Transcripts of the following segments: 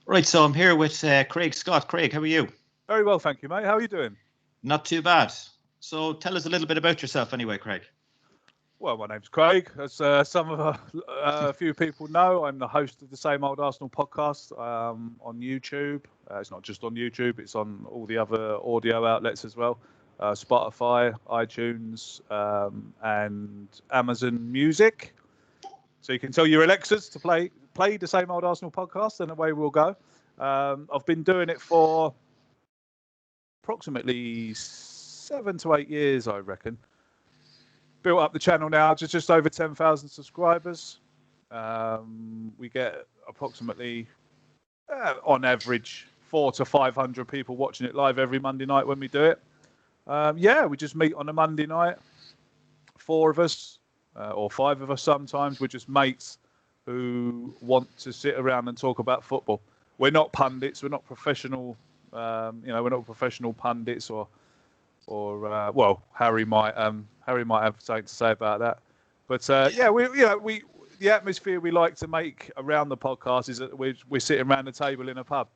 Right, so I'm here with Craig Scott. Craig, how are you? Very well, thank you, mate. How are you doing? Not too bad. So tell us a little bit about yourself anyway, Craig. Well, my name's Craig. As some of a few people know, I'm the host of the Same Old Arsenal podcast on YouTube. It's not just on YouTube, it's on all the other audio outlets as well. Spotify, iTunes, and Amazon Music. So you can tell your Alexas to play the Same Old Arsenal podcast, and away we'll go. I've been doing it for approximately 7 to 8 years, I reckon. Built up the channel now to just over 10,000 subscribers. We get approximately, on average, 400 to 500 people watching it live every Monday night when we do it. We just meet on a Monday night, 4 of us, or 5 of us sometimes. We're just mates who want to sit around and talk about football. We're not pundits. We're not professional. We're not professional pundits, or Harry might have something to say about that. But the atmosphere we like to make around the podcast is that we're sitting around the table in a pub,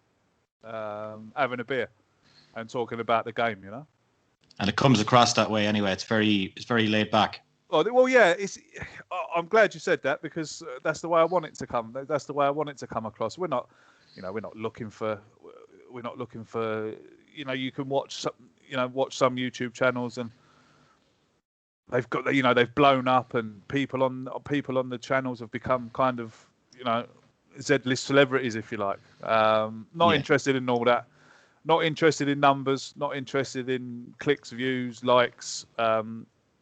having a beer and talking about the game, you know. And it comes across that way anyway. It's very laid back. Well, yeah. I'm glad you said that, because that's the way I want it to come. That's the way I want it to come across. We're not looking for. You can watch some YouTube channels and they've blown up, and people on the channels have become kind of Z-list celebrities, if you like. Not interested in all that. Not interested in numbers. Not interested in clicks, views, likes.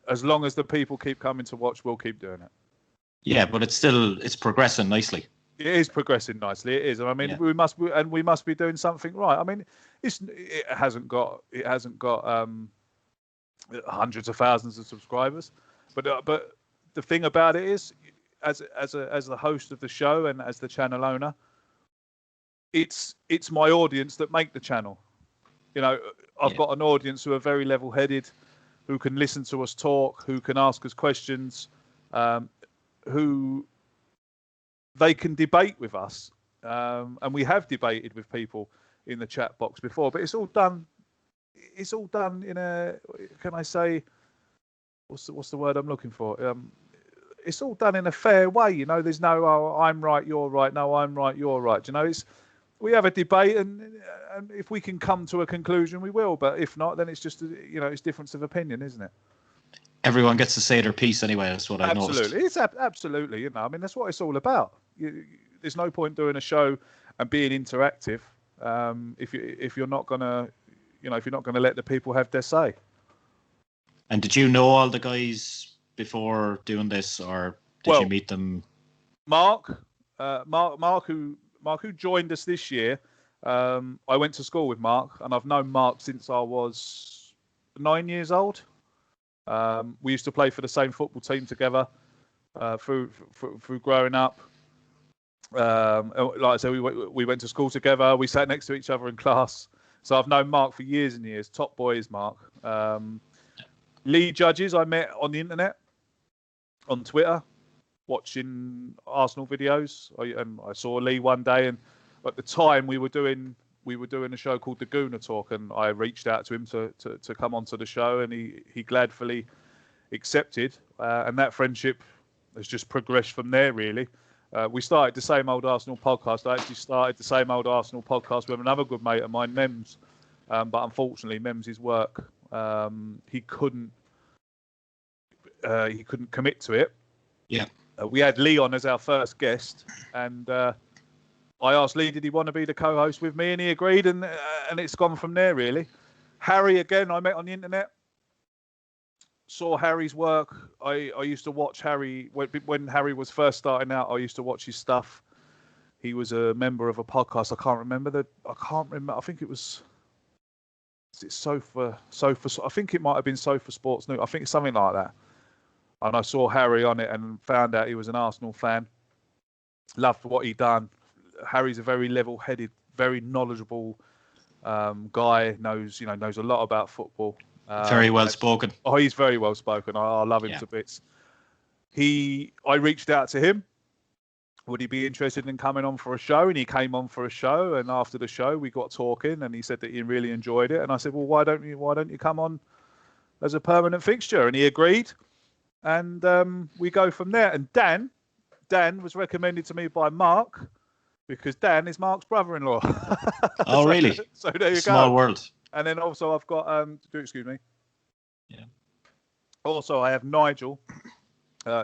As long as the people keep coming to watch, we'll keep doing it. Yeah, but it's progressing nicely. It is progressing nicely. It is. I mean, we must be doing something right. I mean, it hasn't got hundreds of thousands of subscribers, but the thing about it is, as the host of the show and as the channel owner, it's my audience that make the channel. I've got an audience who are very level-headed, who can listen to us talk, who can ask us questions, who they can debate with us, and we have debated with people in the chat box before. But it's all done in a. Can I say? What's the word I'm looking for? It's all done in a fair way. There's no I'm right, you're right. No, I'm right, you're right. We have a debate, and if we can come to a conclusion, we will. But if not, then it's just it's difference of opinion, isn't it? Everyone gets to say their piece anyway. That's what I noticed. Absolutely, it's absolutely. I mean, that's what it's all about. There's no point doing a show and being interactive if you're not gonna let the people have their say. And did you know all the guys before doing this, or did you meet them? Mark, who joined us this year. I went to school with Mark, and I've known Mark since I was 9 years old. We used to play for the same football team together through growing up. Like I said, we went to school together. We sat next to each other in class. So I've known Mark for years and years. Top boy is Mark. Lee Judges I met on the internet, on Twitter, watching Arsenal videos. I saw Lee one day, and at the time we were doing a show called The Gooner Talk, and I reached out to him to come onto the show, and he gladly accepted, and that friendship has just progressed from there, really. We started the Same Old Arsenal podcast. I actually started the Same Old Arsenal podcast with another good mate of mine, Mems, but unfortunately Mems's work, he couldn't commit to it. Yeah. We had Lee on as our first guest, and I asked Lee, did he want to be the co-host with me, and he agreed, and it's gone from there, really. Harry, again, I met on the internet, saw Harry's work. I used to watch Harry when Harry was first starting out. I used to watch his stuff. He was a member of a podcast. I can't remember. I think it was. Is it Sofa? I think it might have been Sofa Sports News. I think it's something like that. And I saw Harry on it and found out he was an Arsenal fan. Loved what he'd done. Harry's a very level-headed, very knowledgeable guy. Knows a lot about football. Very well spoken. Oh, he's very well spoken. I love him to bits. I reached out to him. would he be interested in coming on for a show? And he came on for a show, and after the show we got talking, and he said that he really enjoyed it. And I said, well, why don't you come on as a permanent fixture? And he agreed, and we go from there. And Dan was recommended to me by Mark, because Dan is Mark's brother-in-law. Oh, really? So there you go. Small world. And then also I've got excuse me. Yeah. Also I have Nigel.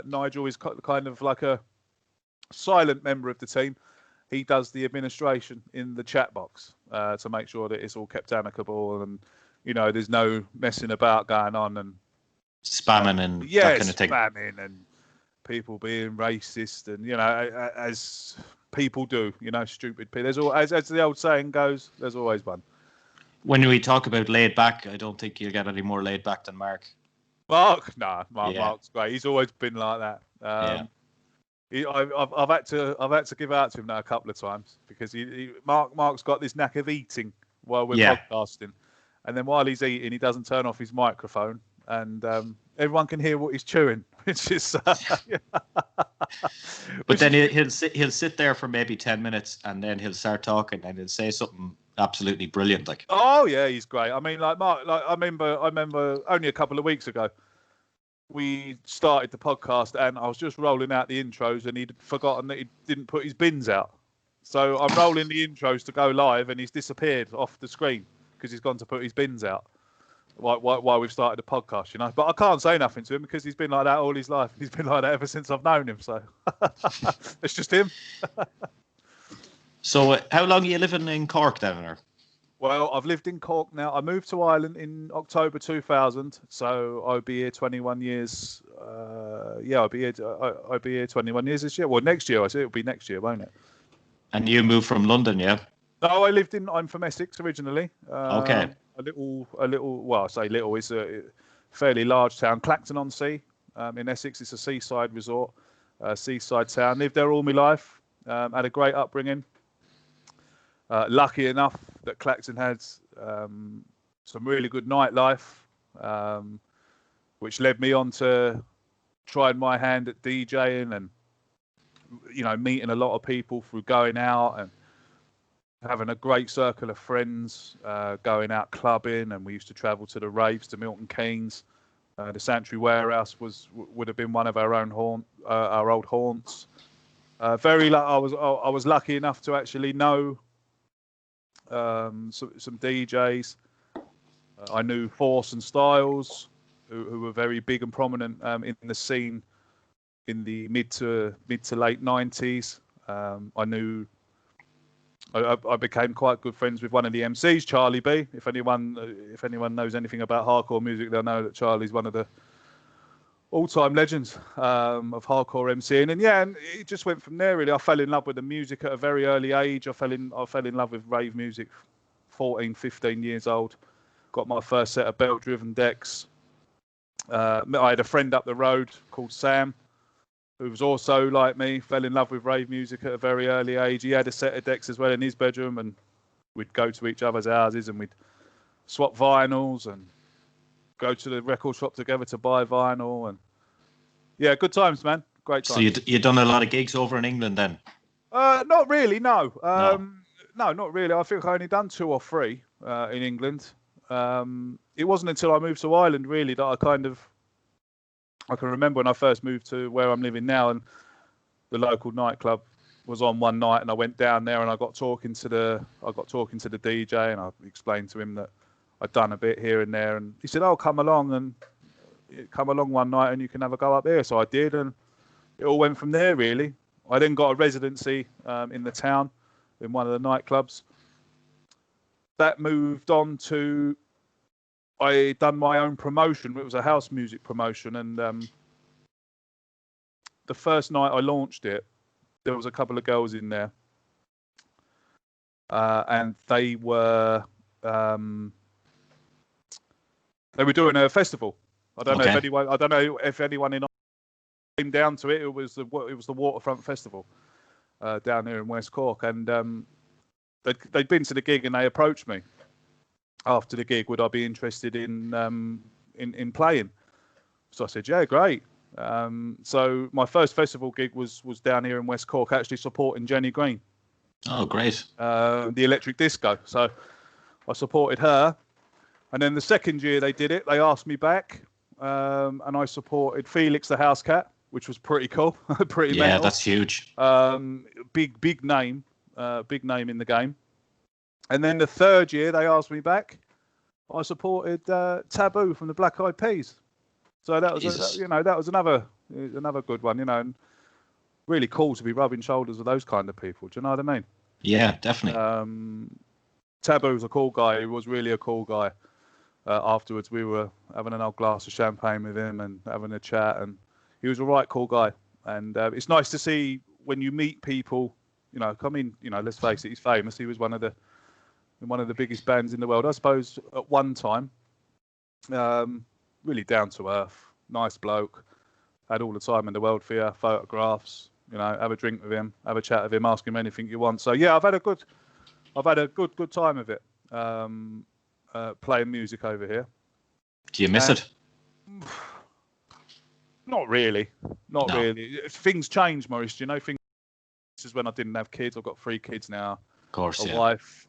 Nigel is kind of like a silent member of the team. He does the administration in the chat box to make sure that it's all kept amicable, and there's no messing about going on and spamming and that kind of thing. Spamming and people being racist, and as people do, stupid people. There's always, as the old saying goes, there's always one. When we talk about laid back, I don't think you'll get any more laid back than Mark. Mark's great. He's always been like that. I've had to give out to him now a couple of times, because Mark's got this knack of eating while we're podcasting, and then while he's eating, he doesn't turn off his microphone, and everyone can hear what he's chewing, which is. But then he'll sit there for maybe 10 minutes, and then he'll start talking, and he'll say something absolutely brilliant, like. Oh yeah, he's great. I mean, like Mark, I remember only a couple of weeks ago, we started the podcast, and I was just rolling out the intros, and he'd forgotten that he didn't put his bins out. So I'm rolling the intros to go live, and he's disappeared off the screen because he's gone to put his bins out while we've started the podcast, But I can't say nothing to him because he's been like that all his life. He's been like that ever since I've known him. So it's just him. So how long are you living in Cork, then? Well, I've lived in Cork now. I moved to Ireland in October 2000, so I'll be here 21 years. I'll be here 21 years this year. Well, next year. I say it'll be next year, won't it? And you moved from London, yeah? No, I'm from Essex originally. Okay. A little. Well, I say little. It's a fairly large town, Clacton-on-Sea, in Essex. It's a seaside resort, seaside town. Lived there all my life. Had a great upbringing. Lucky enough that Clacton had some really good nightlife, which led me on to trying my hand at DJing and, meeting a lot of people through going out and having a great circle of friends, going out clubbing, and we used to travel to the raves, to Milton Keynes. The Sanctuary Warehouse would have been one of our old haunts. I was lucky enough to actually know some DJs. I knew Force and Styles, who were very big and prominent in the scene in the mid to late 90s. I became quite good friends with one of the MCs, Charlie B. If anyone knows anything about hardcore music, they'll know that Charlie's one of the all-time legends of hardcore MCing. And it just went from there, really. I fell in love with the music at a very early age. I fell in love with rave music 14, 15 years old. Got my first set of belt-driven decks. I had a friend up the road called Sam, who was also like me, fell in love with rave music at a very early age. He had a set of decks as well in his bedroom, and we'd go to each other's houses and we'd swap vinyls and go to the record shop together to buy vinyl. And yeah, good times, man. Great times. So you done a lot of gigs over in England then? Not really, no. No, not really. I think I only done 2 or 3 in England. It wasn't until I moved to Ireland, really, that I can remember when I first moved to where I'm living now, and the local nightclub was on one night, and I went down there and I got talking to the DJ, and I explained to him that I'd done a bit here and there, and he said, "Oh, come along one night and you can have a go up there." So I did, and it all went from there, really. I then got a residency in the town in one of the nightclubs. That moved on to, I done my own promotion. It was a house music promotion, and the first night I launched it, there was a couple of girls in there, and they were doing a festival. I don't know if anyone in came down to it. It was the Waterfront Festival down here in West Cork, and they'd been to the gig, and they approached me after the gig, would I be interested in playing? So I said, yeah, great. So my first festival gig was down here in West Cork, actually supporting Jenny Green. Oh, great. The Electric Disco. So I supported her. And then the second year they did it, they asked me back. And I supported Felix the House Cat, which was pretty cool. Pretty mental. Yeah, that's huge. Big name in the game. And then the third year they asked me back. I supported Taboo from the Black Eyed Peas. So that was, that was another good one, and really cool to be rubbing shoulders with those kind of people. Do you know what I mean? Yeah, definitely. Taboo's a cool guy. He was really a cool guy. Afterwards, we were having an old glass of champagne with him and having a chat, and he was a right cool guy. And it's nice to see when you meet people, let's face it, he's famous. He was one of the biggest bands in the world, I suppose, at one time. Really down to earth, nice bloke, had all the time in the world for you, photographs, have a drink with him, have a chat with him, ask him anything you want. So yeah, I've had a good time of it, playing music over here. Do you miss it? Not really. Really. Things change, Maurice. Things. This is when I didn't have kids. I've got 3 kids now. Of course, a wife,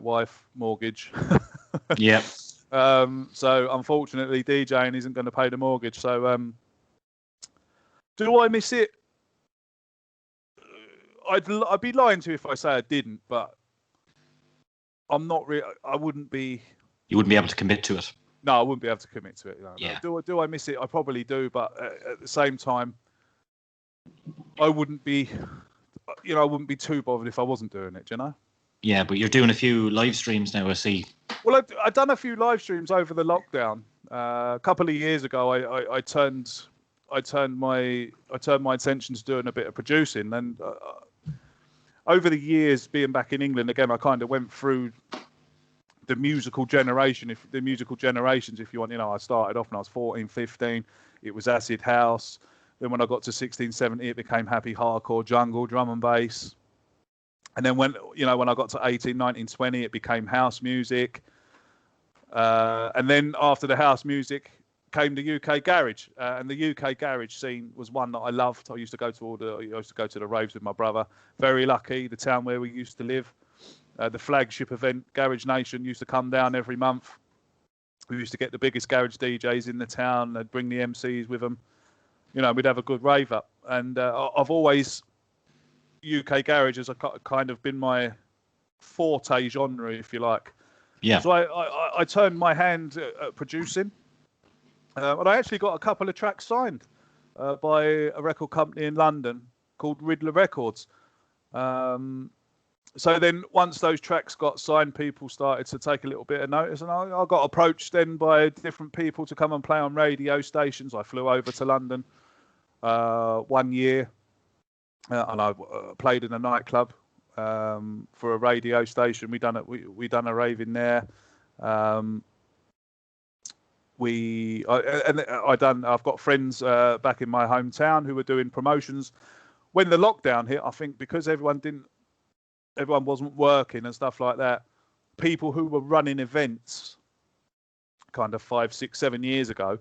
wife, mortgage. Yeah. So unfortunately, DJing isn't going to pay the mortgage. So, do I miss it? I'd be lying to you if I say I didn't, but I'm not really. I wouldn't be. You wouldn't be able to commit to it. No, I wouldn't be able to commit to it. Yeah. Do I miss it? I probably do, but at the same time, I wouldn't be. I wouldn't be too bothered if I wasn't doing it. Do you know? Yeah, but you're doing a few live streams now, I see. Well, I've done a few live streams over the lockdown. A couple of years ago, I turned my attention to doing a bit of producing. And over the years, being back in England again, I kind of went through the musical generations, if you want. I started off when I was 14, 15. It was acid house. Then when I got to 16, 17, it became happy hardcore, jungle, drum and bass. And then when I got to 18, 19, 20, it became house music. And then after the house music came the UK garage. And the UK garage scene was one that I loved. I used to go to the raves with my brother. Very lucky, the town where we used to live. The flagship event, Garage Nation, used to come down every month. We used to get the biggest garage DJs in the town. They'd bring the MCs with them. We'd have a good rave up. And I've always... UK garage has kind of been my forte genre, if you like. Yeah. So I turned my hand at producing, and I actually got a couple of tracks signed by a record company in London called Riddler Records. So then once those tracks got signed, people started to take a little bit of notice, and I got approached then by different people to come and play on radio stations. I flew over to London 1 year. And I played in a nightclub for a radio station. We done a rave in there. I've got friends back in my hometown who were doing promotions when the lockdown hit. I think because everyone wasn't working and stuff like that. People who were running events, kind of 5, 6, 7 years ago,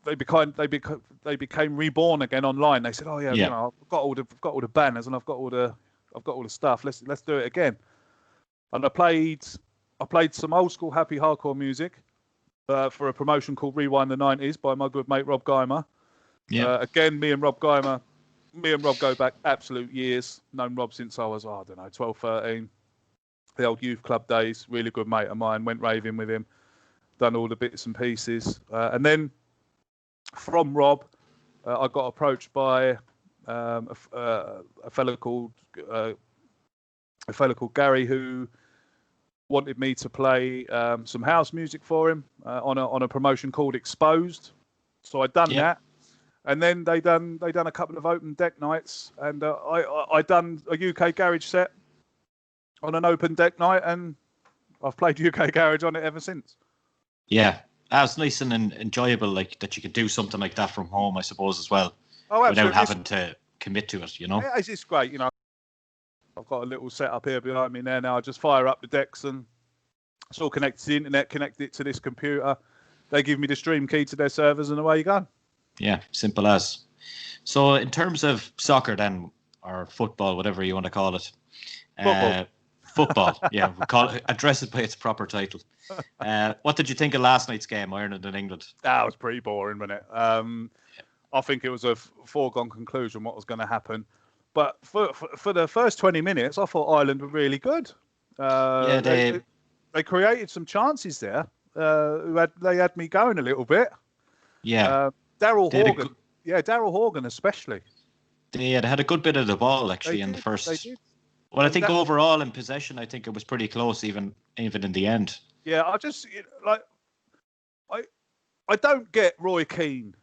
they became reborn again online. They said, "Oh yeah, I've got all the banners and I've got all the stuff. Let's do it again." And I played some old school happy hardcore music for a promotion called Rewind the 90s by my good mate Rob Guymer. Yeah. Again, me and Rob go back absolute years. Known Rob since I was 12, 13. The old youth club days. Really good mate of mine. Went raving with him. Done all the bits and pieces, and then. From Rob, I got approached by a fellow called Gary, who wanted me to play some house music for him on a promotion called Exposed. So I'd done that, and then they done a couple of open deck nights, and I done a UK garage set on an open deck night, and I've played UK garage on it ever since. Yeah. It's nice and enjoyable, like that you could do something like that from home, I suppose, as well, without having to commit to it. Yeah, it's great. I've got a little setup here behind me now. I just fire up the decks and it's all connected to the internet, connected it to this computer, They give me the stream key to their servers and away you go. Yeah, simple as. So in terms of soccer then, or football, whatever you want to call it. Football, yeah. Address it by its proper title. What did you think of last night's game, Ireland and England? That was pretty boring, wasn't it? I think it was a foregone conclusion what was going to happen. But for the first 20 minutes, I thought Ireland were really good. They created some chances there. They had me going a little bit. Yeah. Daryl Horgan. Daryl Horgan especially. They had a good bit of the ball actually in the first. They did. Well, I think overall in possession, I think it was pretty close, even in the end. Yeah, I don't get Roy Keane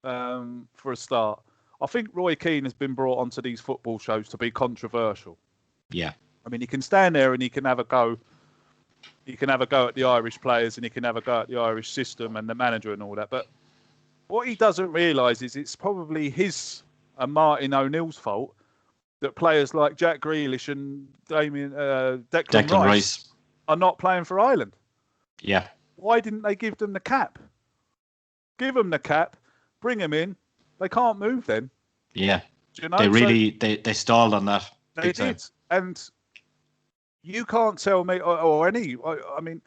for a start. I think Roy Keane has been brought onto these football shows to be controversial. Yeah. I mean, he can stand there and he can have a go. He can have a go at the Irish players and he can have a go at the Irish system and the manager and all that. But what he doesn't realise is it's probably his and Martin O'Neill's fault that players like Jack Grealish and Declan Rice are not playing for Ireland. Yeah. Why didn't they give them the cap? Give them the cap, bring them in. They can't move then. Yeah. Do you know? They stalled on that. They did. And you can't tell me, I mean,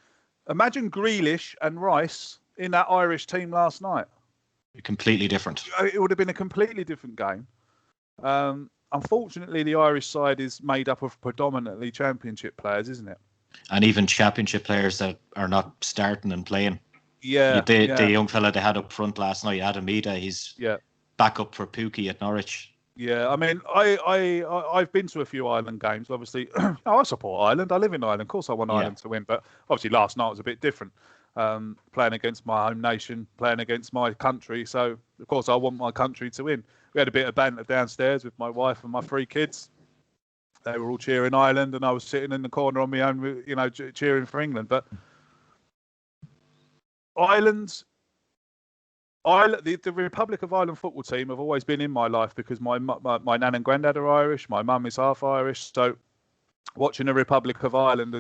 imagine Grealish and Rice in that Irish team last night. Completely different. It would have been a completely different game. Unfortunately, the Irish side is made up of predominantly championship players, isn't it? And even championship players that are not starting and playing. Yeah. The young fella they had up front last night, Adam Ida, he's back up for Pookie at Norwich. Yeah, I mean, I've been to a few Ireland games. Obviously, I support Ireland. I live in Ireland. Of course, I want Ireland to win. But obviously, last night was a bit different. Playing against my home nation, playing against my country. So, of course, I want my country to win. We had a bit of banter downstairs with my wife and my 3 kids. They were all cheering Ireland, and I was sitting in the corner on my own, cheering for England. But the Republic of Ireland football team have always been in my life because my nan and granddad are Irish. My mum is half Irish. So watching the Republic of Ireland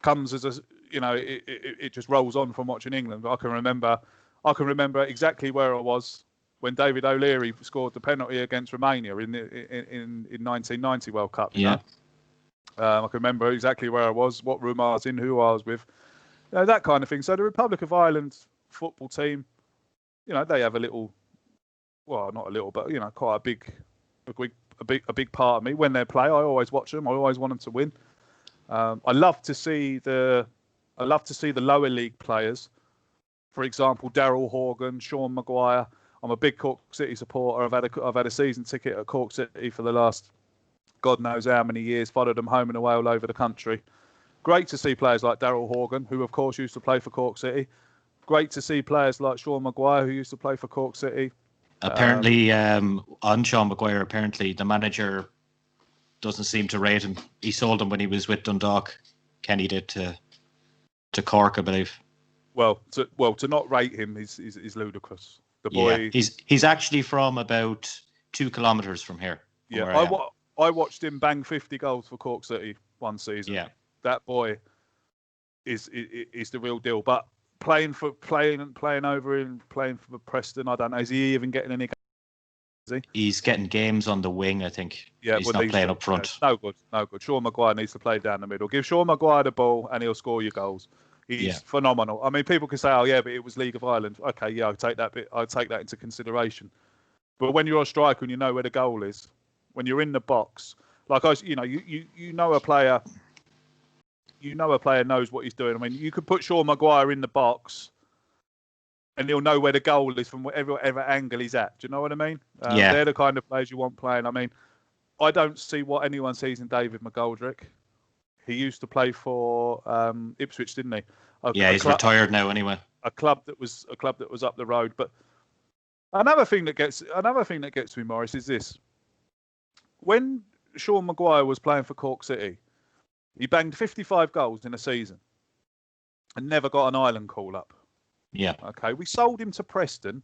comes as a, it just rolls on from watching England. I can remember exactly where I was when David O'Leary scored the penalty against Romania in 1990 World Cup. I can remember exactly where I was, what room I was in, who I was with, that kind of thing. So the Republic of Ireland football team, they have a little, well, not a little, but quite a big part of me. When they play, I always watch them. I always want them to win. I love to see the lower league players. For example, Daryl Horgan, Sean Maguire. I'm a big Cork City supporter. I've had a season ticket at Cork City for the last God knows how many years. Followed them home and away all over the country. Great to see players like Daryl Horgan, who of course used to play for Cork City. Great to see players like Sean Maguire, who used to play for Cork City. Apparently, on Sean Maguire, apparently the manager doesn't seem to rate him. He sold him when he was with Dundalk. Kenny did to Cork, I believe. Well, to not rate him is ludicrous. The boy, he's actually from about 2 kilometres from here. Yeah, I watched him bang 50 goals for Cork City one season. Yeah, that boy is the real deal. But playing over for Preston, I don't know. Is he even getting any games? Is he? He's getting games on the wing, I think. Yeah, he's not playing up front. No good. Sean Maguire needs to play down the middle. Give Sean Maguire the ball and he'll score your goals. He's phenomenal. I mean, people can say, "Oh, yeah, but it was League of Ireland." Okay, yeah, I'll take that into consideration. But when you're a striker and you know where the goal is, when you're in the box, like you know a player knows what he's doing. I mean, you could put Sean Maguire in the box, and he'll know where the goal is from whatever angle he's at. Do you know what I mean? They're the kind of players you want playing. I mean, I don't see what anyone sees in David McGoldrick. He used to play for Ipswich, didn't he? He's retired now anyway. A club that was up the road. But another thing that gets me, Morris, is this: when Sean Maguire was playing for Cork City, he banged 55 goals in a season and never got an Ireland call up. Yeah. Okay. We sold him to Preston.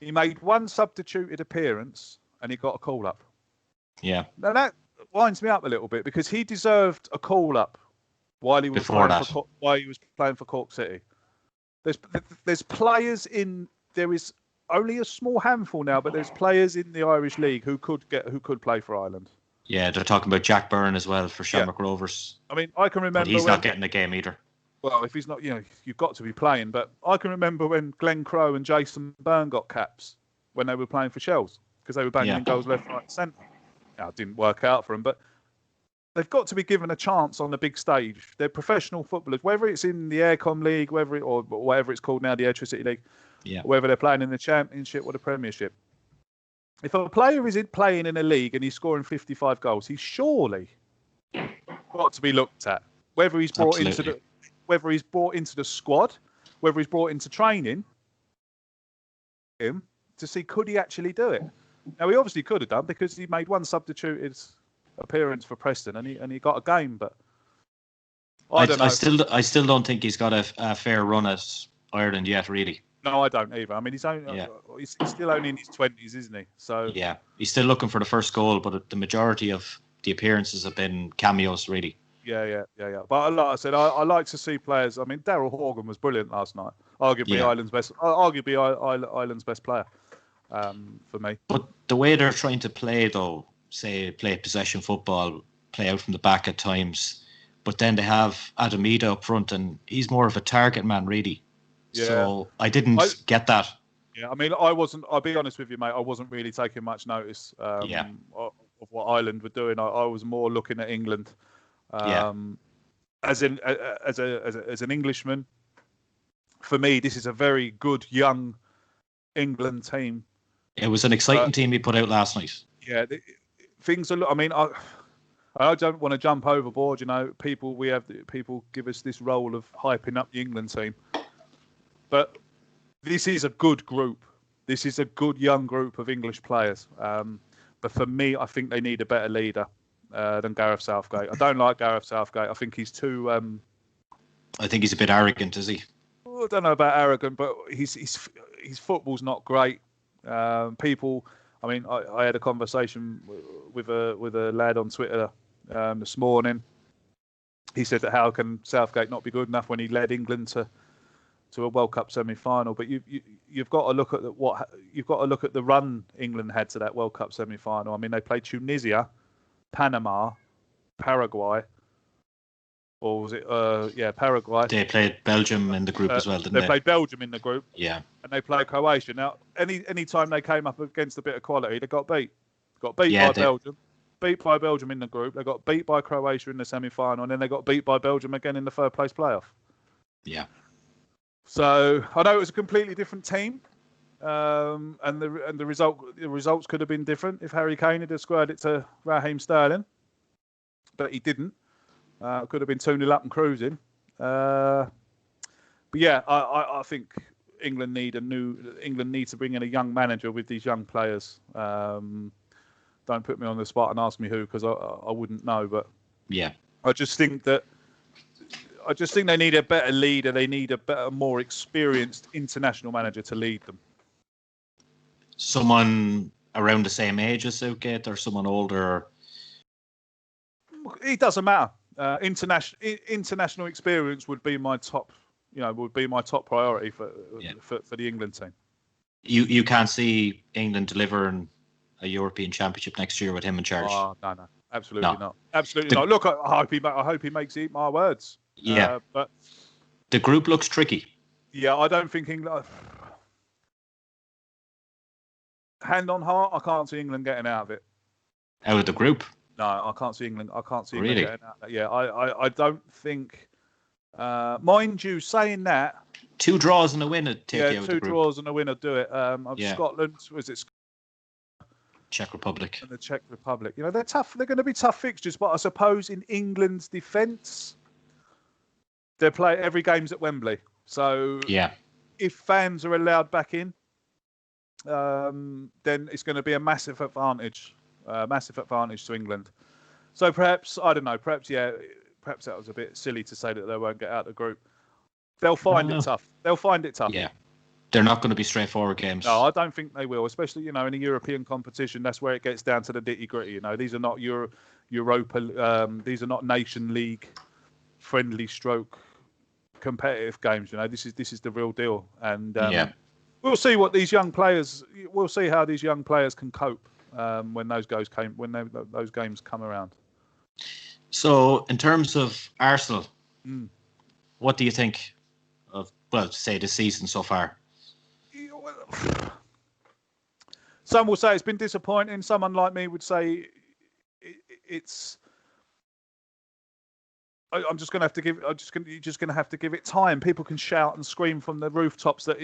He made 1 substituted appearance and he got a call up. Yeah. Now that winds me up a little bit because he deserved a call up while he was playing for Cork City. There's players in. There is only a small handful now, but there's players in the Irish League who could play for Ireland. Yeah, they're talking about Jack Byrne as well for Shamrock Rovers. I mean, I can remember. But he's not getting a game either. Well, if he's not, you've got to be playing. But I can remember when Glenn Crowe and Jason Byrne got caps when they were playing for Shells because they were banging in goals left, right, centre. Now, it didn't work out for them, but they've got to be given a chance on the big stage. They're professional footballers, whether it's in the Aircom League, or whatever it's called now, the Electricity League, whether they're playing in the Championship or the Premiership. If a player is playing in a league and he's scoring 55 goals, he's surely got to be looked at. Whether he's brought into the squad, whether he's brought into training, him to see could he actually do it. Now he obviously could have done because he made one substituted appearance for Preston and he got a game. But I don't know. I still don't think he's got a fair run at Ireland yet, really. No, I don't either. I mean, he's still only in his 20s, isn't he? So yeah, he's still looking for the first goal, but the majority of the appearances have been cameos, really. Yeah. But like I said, I like to see players. I mean, Daryl Horgan was brilliant last night. Arguably Ireland's best player for me. But the way they're trying to play, though, say play possession football, play out from the back at times, but then they have Adam Ida up front, and he's more of a target man, really. Yeah. So I didn't get that. Yeah, I mean, I'll be honest with you, mate. I wasn't really taking much notice of what Ireland were doing. I was more looking at England. As an Englishman, for me, this is a very good young England team. It was an exciting team he put out last night. Yeah, things are. I mean, I don't want to jump overboard. People give us this role of hyping up the England team, but this is a good group. This is a good young group of English players. But for me, I think they need a better leader than Gareth Southgate. I don't like Gareth Southgate. I think he's too. I think he's a bit arrogant, is he? I don't know about arrogant, but his football's not great. People. I mean, I had a conversation with a lad on Twitter this morning. He said that how can Southgate not be good enough when he led England to a World Cup semi-final? But you've got to look at the run England had to that World Cup semi-final. I mean, they played Tunisia, Panama, Paraguay, or was it? Paraguay. They played Belgium in the group as well, didn't they? They played Belgium in the group. Yeah. And they played Croatia. Now, any time they came up against a bit of quality, they got beat. Got beat by Belgium. Beat by Belgium in the group. They got beat by Croatia in the semi-final, and then they got beat by Belgium again in the third place playoff. Yeah. So I know it was a completely different team, and the results could have been different if Harry Kane had squared it to Raheem Sterling, but he didn't. Could have been 2-0 up and cruising. But yeah, I think England need to bring in a young manager with these young players. Don't put me on the spot and ask me who, because I wouldn't know. But yeah, I just think they need a better leader. They need a better, more experienced international manager to lead them. Someone around the same age as Southgate, or someone older? It doesn't matter. International experience would be my top. Would be my top priority for the England team. You can't see England delivering a European Championship next year with him in charge. Oh, no, absolutely not. Absolutely not. Look, I hope he makes eat my words. Yeah, but the group looks tricky. Yeah, I don't think England. Hand on heart, I can't see England getting out of it. Out of the group? No, I can't see England. Really? England getting out of it. Yeah, I don't think. Mind you, saying that. 2 draws and a win would take you out of the group. 2 draws and a win would do it. Scotland, was it? Czech Republic. And the Czech Republic. They're tough. They're going to be tough fixtures, but I suppose in England's defence, they play every game's at Wembley. So if fans are allowed back in, then it's going to be a massive advantage to England. So perhaps, I don't know, perhaps that was a bit silly to say that they won't get out of the group. They'll find it tough. Yeah. They're not going to be straightforward games. No, I don't think they will, especially, in a European competition. That's where it gets down to the nitty-gritty. These are not Europa, these are not Nation League friendly stroke competitive games. This is the real deal, and Yeah. we'll see what these young players. We'll see how these young players can cope when those games come around. So, in terms of Arsenal, Mm. what do you think of, well, say the season so far? Some will say it's been disappointing. Someone like me would say it's. I'm just going to have to give. You're just going to have to give it time. People can shout and scream from the rooftops that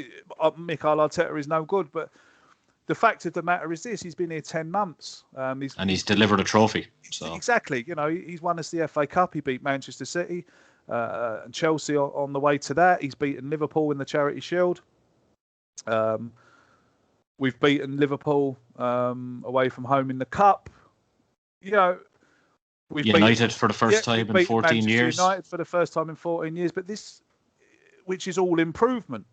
Mikel Arteta is no good, but the fact of the matter is this: he's been here 10 months. He's delivered a trophy. So exactly, he's won us the FA Cup. He beat Manchester City and Chelsea on the way to that. He's beaten Liverpool in the Charity Shield. We've beaten Liverpool away from home in the Cup. We've United for the first time in 14 Manchester years. United for the first time in 14 years, but which is all improvement.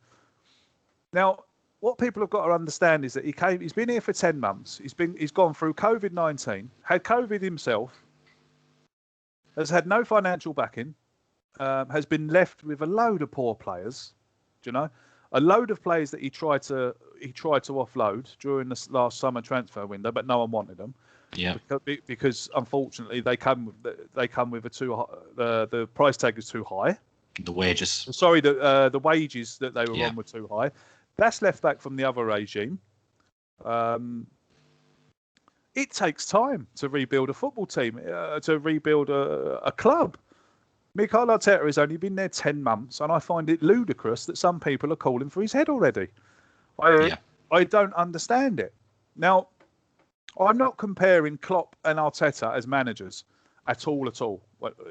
Now, what people have got to understand is that he's been here for 10 months. He's gone through COVID-19, had COVID himself, has had no financial backing, has been left with a load of poor players, a load of players that he tried to offload during the last summer transfer window, but no one wanted them. Yeah. Because unfortunately they come with the price tag is too high. The wages. Sorry, the wages that they were on were too high. That's left back from the other regime. It takes time to rebuild a football team, to rebuild a club. Mikel Arteta has only been there 10 months, and I find it ludicrous that some people are calling for his head already. I don't understand it. Now, I'm not comparing Klopp and Arteta as managers at all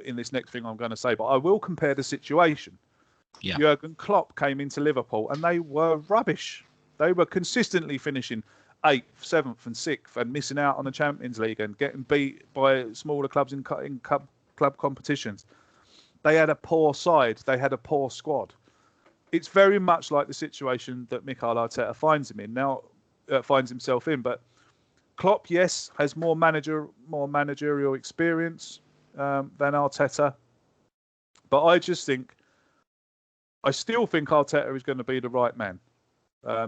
in this next thing I'm going to say, but I will compare the situation. Yeah. Jurgen Klopp came into Liverpool and they were rubbish. They were consistently finishing 8th, 7th and 6th and missing out on the Champions League and getting beat by smaller clubs in club competitions. They had a poor side. They had a poor squad. It's very much like the situation that Mikel Arteta finds himself in. But Klopp, yes, has more managerial experience than Arteta. But I still think Arteta is going to be the right man.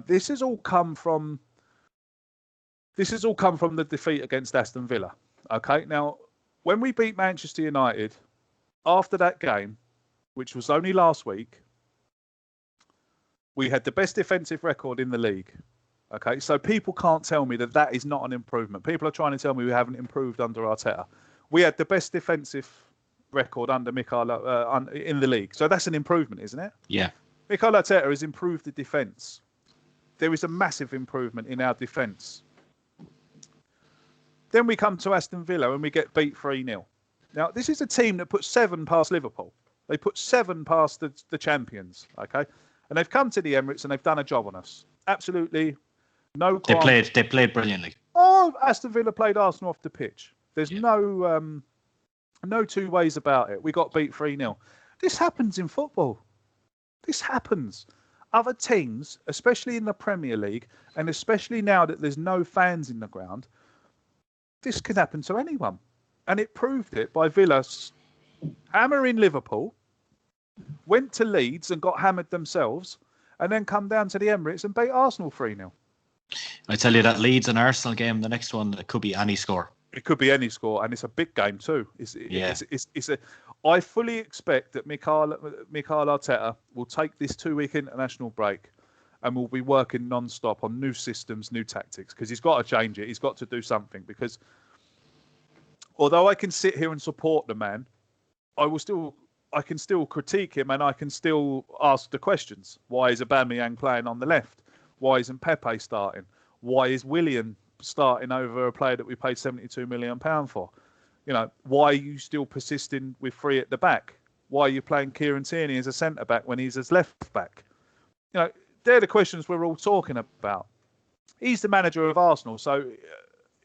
This has all come from the defeat against Aston Villa. Okay, now when we beat Manchester United after that game, which was only last week, we had the best defensive record in the league. Okay, so people can't tell me that is not an improvement. People are trying to tell me we haven't improved under Arteta. We had the best defensive record under Mikel in the league, so that's an improvement, isn't it? Yeah. Mikel Arteta has improved the defence. There is a massive improvement in our defence. Then we come to Aston Villa and we get beat 3-0. Now, this is a team that put 7 past Liverpool. They put 7 past the champions, okay? And they've come to the Emirates and they've done a job on us. Absolutely no crime. They played brilliantly. Oh, Aston Villa played Arsenal off the pitch. There's no two ways about it. We got beat 3-0. This happens in football. This happens. Other teams, especially in the Premier League, and especially now that there's no fans in the ground, this can happen to anyone. And it proved it by Villa hammering Liverpool, went to Leeds and got hammered themselves, and then come down to the Emirates and beat Arsenal 3-0. I tell you, that Leeds and Arsenal game, the next one, it could be any score. It could be any score, and it's a big game too. I fully expect that Mikel Arteta will take this 2-week international break and will be working non-stop on new systems, new tactics, because he's got to change it. He's got to do something, because although I can sit here and support the man, I can still critique him, and I can still ask the questions. Why is Aubameyang playing on the left? Why isn't Pepe starting? Why is Willian starting over a player that we paid £72 million for? Why are you still persisting with 3 at the back? Why are you playing Kieran Tierney as a centre back when he's as left back? They're the questions we're all talking about. He's the manager of Arsenal, so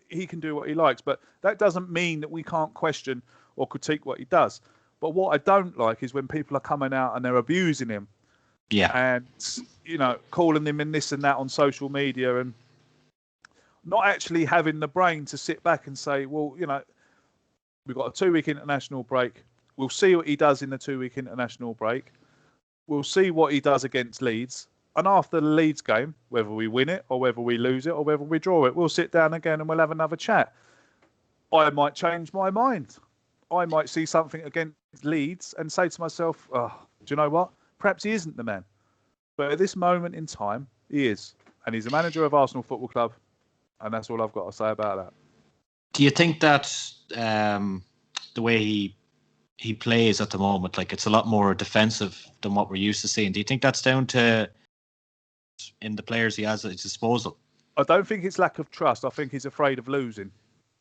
he can do what he likes, but that doesn't mean that we can't question or critique what he does. But what I don't like is when people are coming out and they're abusing him. Yeah. And, calling him in this and that on social media, and not actually having the brain to sit back and say, well, we've got a 2-week international break. We'll see what he does in the 2-week international break. We'll see what he does against Leeds. And after the Leeds game, whether we win it or whether we lose it or whether we draw it, we'll sit down again and we'll have another chat. I might change my mind. I might see something against Leeds and say to myself, oh, do you know what? Perhaps he isn't the man. But at this moment in time, he is. And he's the manager of Arsenal Football Club. And that's all I've got to say about that. Do you think that the way he plays at the moment, like it's a lot more defensive than what we're used to seeing? Do you think that's down to in the players he has at his disposal? I don't think it's lack of trust. I think he's afraid of losing.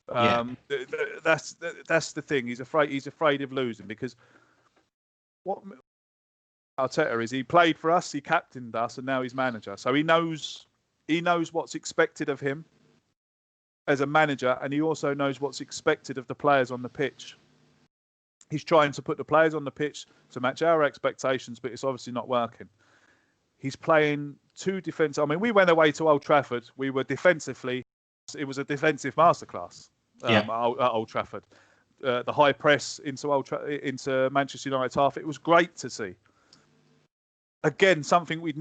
That's the thing. He's afraid of losing because what Arteta is, he played for us, he captained us, and now he's manager. So he knows what's expected of him as a manager, and he also knows what's expected of the players on the pitch. He's trying to put the players on the pitch to match our expectations, but it's obviously not working. He's playing two defence. I mean, we went away to Old Trafford. We were defensively. It was a defensive masterclass at Old Trafford. The high press into Manchester United half. It was great to see. Again, something we'd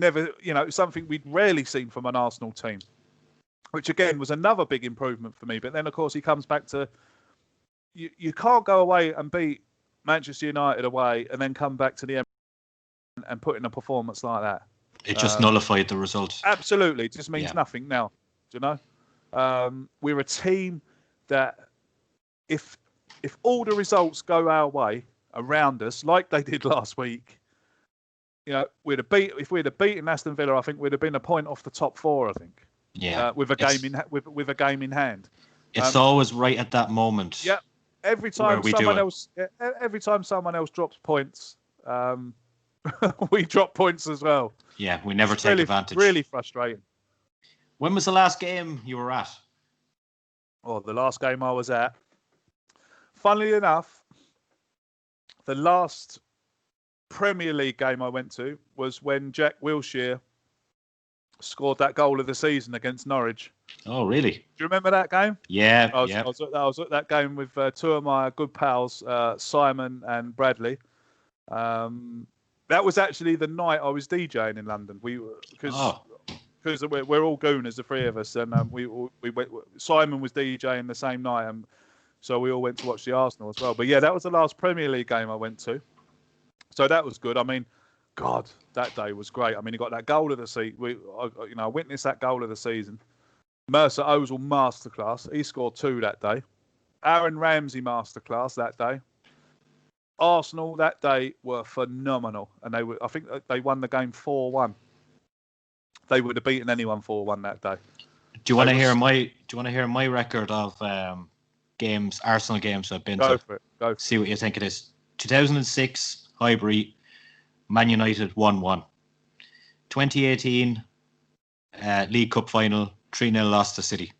rarely seen from an Arsenal team, which again was another big improvement for me. But then, of course, he comes back to you can't go away and beat Manchester United away and then come back to the Emirates and put in a performance like that. It just nullified the result. Absolutely. It just means nothing now. Do you know? We're a team that if all the results go our way around us, like they did last week, if we'd have beaten Aston Villa, I think we'd have been a point off the top four, I think. Yeah. With a game in hand. It's always right at that moment. Yeah. Every time someone else drops points, we drop points as well. Yeah, we never take advantage. Really frustrating. When was the last game you were at? Oh, the last game I was at. Funnily enough, the last Premier League game I went to was when Jack Wilshere scored that goal of the season against Norwich. Oh, really? Do you remember that game? Yeah. I was at that game with two of my good pals, Simon and Bradley. That was actually the night I was DJing in London. Because we're all gooners, the three of us, and we went. Simon was DJing the same night, and so we all went to watch the Arsenal as well. But yeah, that was the last Premier League game I went to, so that was good. I mean, God, that day was great. I mean, he got that goal of the season. I witnessed that goal of the season. Mercer Ozil masterclass. He scored 2 that day. Aaron Ramsey masterclass that day. Arsenal that day were phenomenal, and I think they won the game 4-1. They would have beaten anyone 4-1 that day. Do you want to hear my record of Arsenal games I've been to? Go for it. See what you think it is. 2006 Highbury, Man United 1-1. 2018 League Cup final, 3-0 loss to City.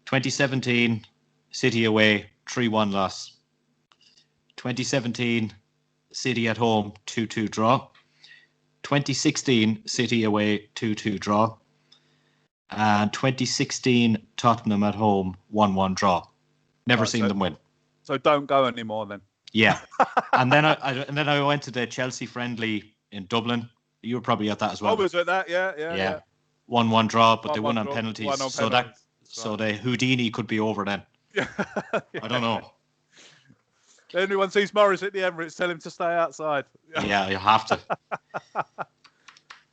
2017 City away, 3-1 loss. 2017 City at home, 2-2 draw. 2016 City away, 2-2 draw. And 2016 Tottenham at home, 1-1 draw. Never seen them win. So don't go anymore then. Yeah. and then I went to the Chelsea friendly in Dublin. You were probably at that as well. I was at that, yeah. 1-1 draw, but they won on draw, penalties. So the Houdini could be over then. Yeah. I don't know. Anyone sees Morris at the Emirates, tell him to stay outside. Yeah, you have to.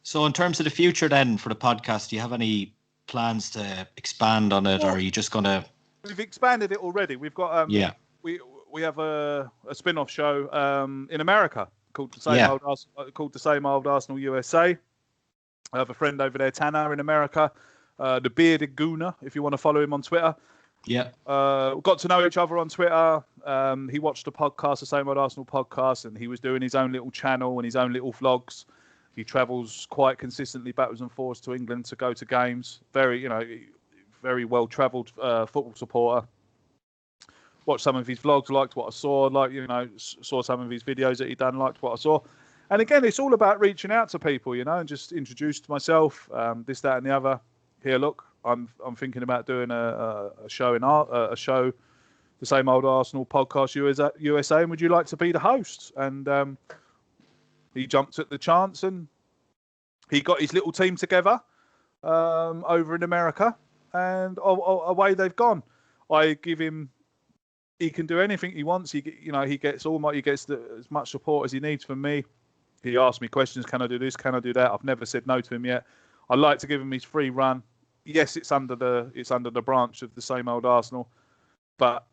So in terms of the future then for the podcast, do you have any plans to expand on it, or are you just going to... We've expanded it already. We've got... We have a spin-off show in America called the Same Old Arsenal USA. I have a friend over there, Tanner, in America, the Bearded Gooner, if you want to follow him on Twitter. Yeah. Got to know each other on Twitter. He watched the podcast, the Same Old Arsenal podcast, and he was doing his own little channel and his own little vlogs. He travels quite consistently backwards and forwards to England to go to games. Very very well-travelled football supporter. Watched some of his vlogs, liked what I saw, saw some of his videos that he'd done, liked what I saw. And again, it's all about reaching out to people, and just introduced myself, this, that, and the other. Here, look, I'm thinking about doing a show the Same Old Arsenal podcast USA, and would you like to be the host? And he jumped at the chance and he got his little team together over in America, and away they've gone. I give him. He can do anything he wants. He gets as much support as he needs from me. He asks me questions. Can I do this? Can I do that? I've never said no to him yet. I like to give him his free run. Yes, it's under the branch of the same old Arsenal, but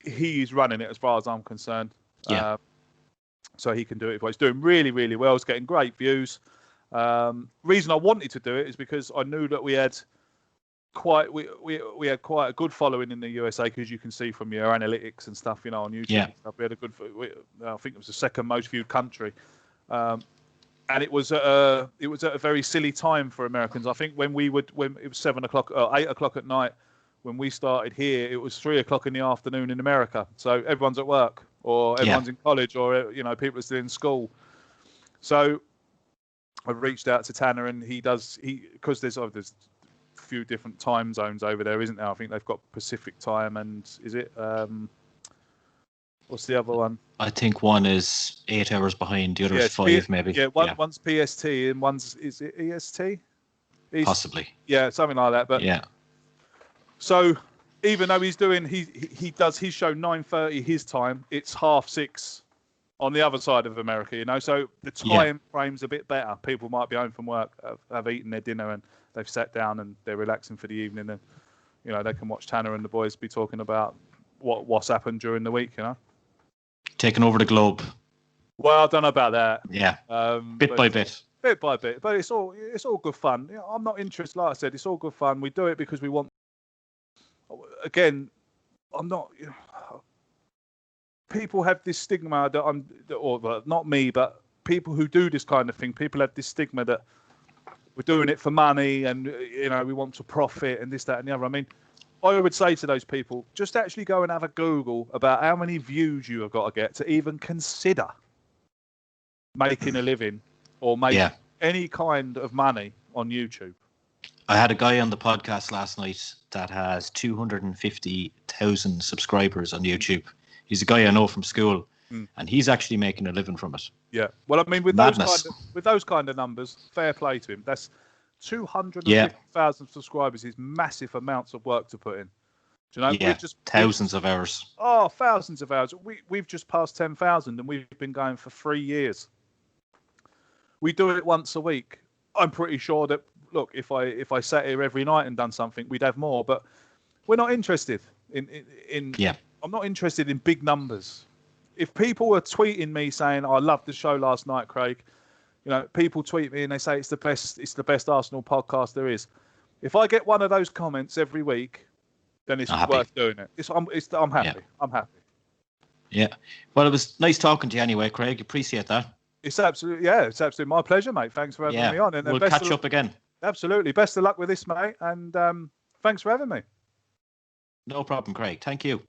he's running it as far as I'm concerned. Yeah. So he can do it. He's doing really, really well. He's getting great views. Reason I wanted to do it is because I knew that we had quite a good following in the USA, because you can see from your analytics and stuff, on YouTube. Yeah. And stuff. We had I think it was the second most viewed country, and it was at a very silly time for Americans. I think when it was 7 o'clock or 8 o'clock at night when we started here, it was 3 o'clock in the afternoon in America. So everyone's at work, or everyone's in college, or people are still in school. So I reached out to Tanner, and because there's few different time zones over there, isn't there? I think they've got Pacific time, and is it what's the other one? I think one is 8 hours behind, the other is 5 maybe. Yeah, one's PST and one's, is it EST? Possibly. Yeah, something like that. But yeah. So even though he's doing he does his show 9:30 his time, it's 6:30 on the other side of America, so the time frame's a bit better. People might be home from work, have eaten their dinner, and they've sat down and they're relaxing for the evening, and they can watch Tanner and the boys be talking about what's happened during the week. Taking over the globe. Well, I don't know about that. Yeah. Bit by bit, but it's all good fun. I'm not interested. Like I said, it's all good fun. We do it because we want. Again, I'm not. People have this stigma that not me, but people who do this kind of thing. People have this stigma that we're doing it for money, and we want to profit, and this, that, and the other. I mean, I would say to those people, just actually go and have a Google about how many views you have got to get to even consider making a living or making any kind of money on YouTube. I had a guy on the podcast last night that has 250,000 subscribers on YouTube. He's a guy I know from school, and he's actually making a living from it. Yeah. Well, I mean, with those kind of numbers, fair play to him. That's 250,000 subscribers is massive amounts of work to put in. Do you know? Yeah, thousands of hours. Oh, thousands of hours. We've just passed 10,000, and we've been going for 3 years. We do it once a week. I'm pretty sure that, look, if I sat here every night and done something, we'd have more. But we're not interested in I'm not interested in big numbers. If people are tweeting me saying, "I loved the show last night, Craig," people tweet me and they say it's the best Arsenal podcast there is. If I get one of those comments every week, then it's worth doing it. I'm happy. Yeah. I'm happy. Yeah. Well, it was nice talking to you anyway, Craig. Appreciate that. It's absolutely my pleasure, mate. Thanks for having me on. And we'll catch up again. Absolutely. Best of luck with this, mate. And thanks for having me. No problem, Craig. Thank you.